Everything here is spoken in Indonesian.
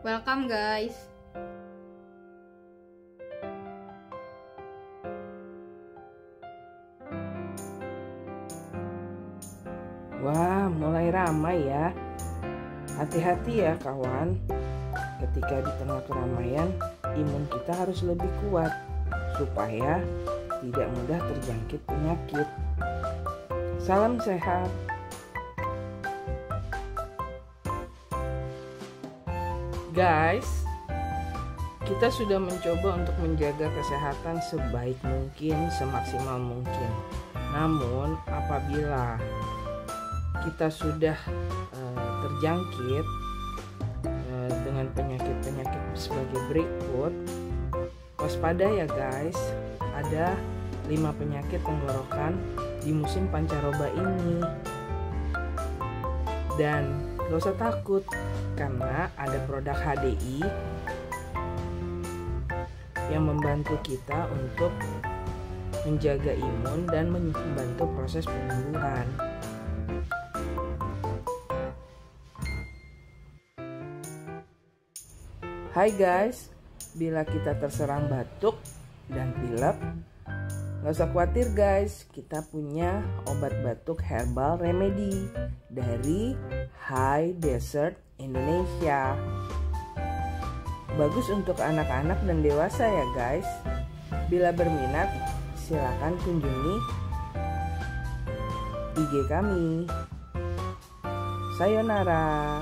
Welcome guys. Wah, mulai ramai ya. Hati-hati ya kawan. Ketika di tengah keramaian, imun kita harus lebih kuat supaya tidak mudah terjangkit penyakit. Salam sehat. Guys, kita sudah mencoba untuk menjaga kesehatan sebaik mungkin, semaksimal mungkin. Namun, apabila kita sudah terjangkit dengan penyakit-penyakit sebagai berikut, waspada ya guys. Ada 5 penyakit tenggorokan di musim pancaroba ini. Dan gak usah takut, karena ada produk HDI yang membantu kita untuk menjaga imun dan membantu proses penyembuhan. Hai guys, bila kita terserang batuk dan pilek, gak usah khawatir guys, kita punya obat batuk herbal remedy dari High Desert Indonesia. Bagus untuk anak-anak dan dewasa ya guys. Bila berminat, silakan kunjungi IG kami. Sayonara.